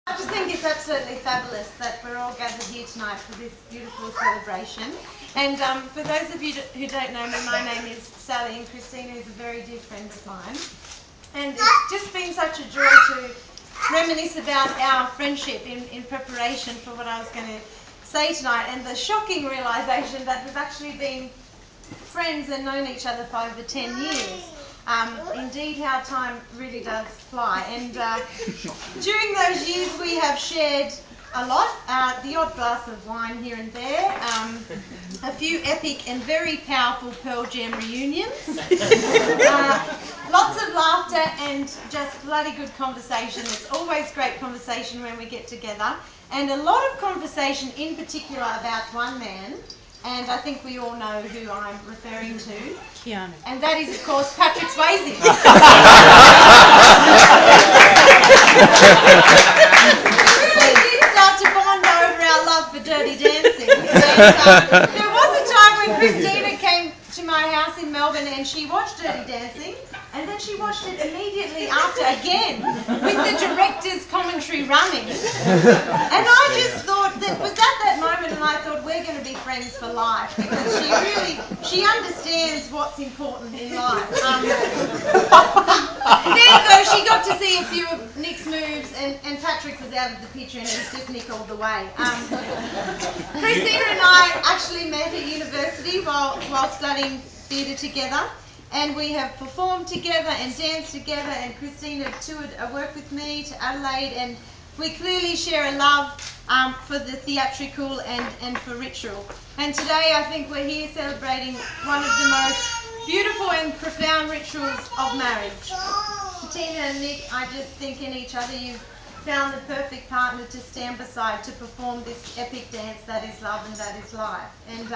I just think it's absolutely fabulous that we're all gathered here tonight for this beautiful celebration. And for those of you who don't know me, my name is Sally, and Christina is a very dear friend of mine. And it's just been such a joy to reminisce about our friendship in preparation for what I was going to say tonight, and the shocking realisation that we've actually been friends and known each other for over 10 years. Indeed, how time really does fly. And during those years we have shared a lot, the odd glass of wine here and there, a few epic and very powerful Pearl Jam reunions, lots of laughter and just bloody good conversation. It's always great conversation when we get together, and a lot of conversation in particular about one man. And I think we all know who I'm referring to. Keanu. And that is, of course, Patrick Swayze. We really did start to bond over our love for Dirty Dancing. And, there was a time when Christina came to my house in Melbourne and she watched Dirty Dancing, and then she watched it immediately after again, with the director's commentary running. And I just thought that was at that moment, and I thought we're going to be friends for life, because she understands what's important in life. Then though, she got to see a few of Nick's moves, and Patrick was out of the picture, and it was just Nick all the way. Christina and I actually met at university while studying theatre together. And we have performed together and danced together, and Christina toured a work with me to Adelaide, and we clearly share a love for the theatrical and for ritual. And today I think we're here celebrating one of the most beautiful and profound rituals of marriage. Tina and Nick, I just think in each other you've found the perfect partner to stand beside to perform this epic dance that is love and that is life. And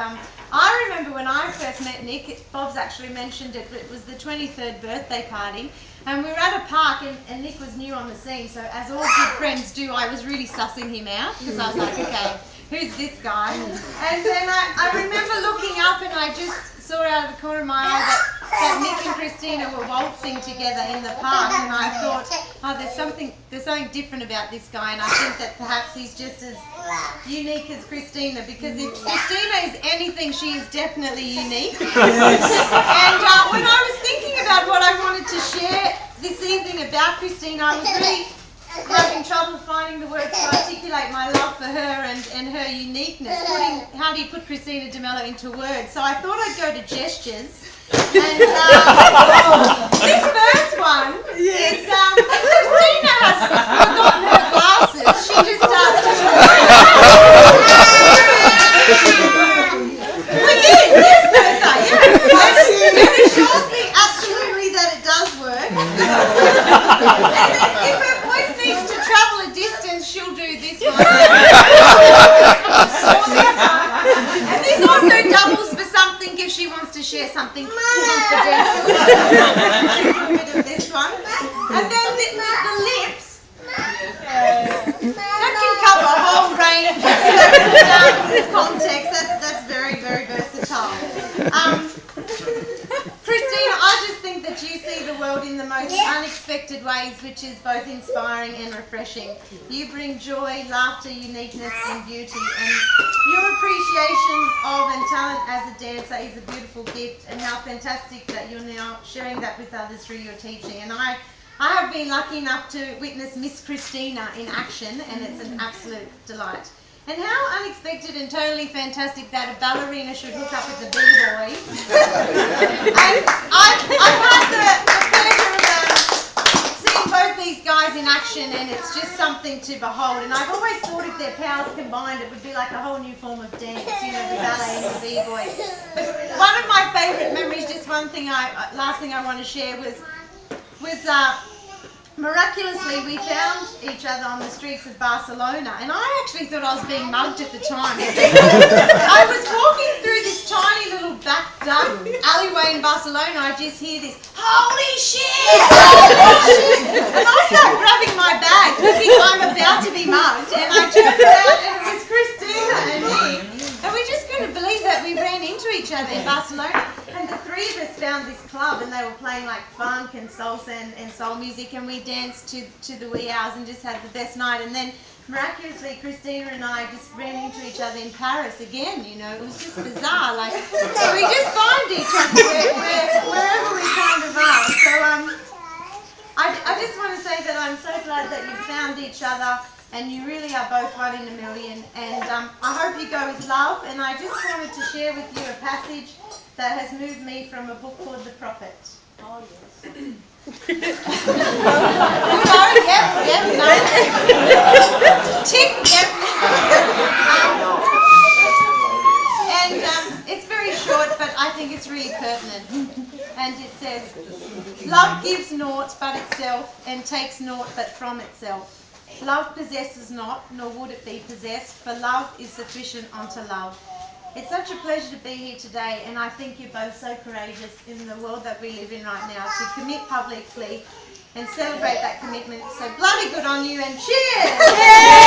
I remember when I first met Nick, Bob's actually mentioned it, but it was the 23rd birthday party, and we were at a park, and Nick was new on the scene, so as all good friends do, I was really sussing him out, because I was like, okay, who's this guy? And then I remember looking up, and I just saw out of the corner of my eye that Nick and Christina were waltzing together in the park, and I thought, oh, there's something different about this guy, and I think that perhaps he's just as unique as Christina, because if Christina is anything, she is definitely unique. And when I was thinking about what I wanted to share this evening about Christina, I was really having trouble finding the words to articulate my love for her and her uniqueness. How do you put Christina De Mello into words? So I thought I'd go to gestures. And this first one is Christina has forgotten her glasses. She just starts to again, yes, Bertha, yes. And assures me absolutely that it does work. And then if her voice needs to travel a distance, she'll do this one. And this also doubles for something if she wants to share something confidential. A bit of this one. And then the lips. That can cover a whole range of context. That's very, very versatile. Christina, I just think that you see the world in the most unexpected ways, which is both inspiring and refreshing. You bring joy, laughter, uniqueness and beauty, and your appreciation of and talent as a dancer is a beautiful gift, and how fantastic that you're now sharing that with others through your teaching. And I have been lucky enough to witness Miss Christina in action, and it's an absolute delight. And how unexpected and totally fantastic that a ballerina should hook up with a b-boy. And I've had the pleasure of seeing both these guys in action, and it's just something to behold. And I've always thought if their powers combined, it would be like a whole new form of dance, you know, the ballet and the b-boy. But one of my favourite memories, just last thing I want to share was miraculously, we found each other on the streets of Barcelona, and I actually thought I was being mugged at the time. I was walking through this tiny little back alleyway in Barcelona. I just hear this, holy shit! Holy shit! And I start grabbing my bag, thinking I'm about to be mugged, and I turned around and it was Christina and me. And we just couldn't believe that we ran into each other in Barcelona. And the three 3 of us found this club and they were playing like funk and salsa and soul music, and we danced to the wee hours and just had the best night. And then miraculously, Christina and I just ran into each other in Paris again. You know, it was just bizarre. Like, so we just find each other wherever we kind of are. So I just want to say that I'm so glad that you found each other, and you really are both one in a million. And I hope you go with love. And I just wanted to share with you a passage that has moved me from a book called The Prophet. Oh, yes. Yep, no. Tick, yep. And it's very short, but I think it's really pertinent. And it says, love gives naught but itself, and takes naught but from itself. Love possesses not, nor would it be possessed, for love is sufficient unto love. It's such a pleasure to be here today, and I think you're both so courageous in the world that we live in right now to commit publicly and celebrate that commitment. So bloody good on you, and cheers!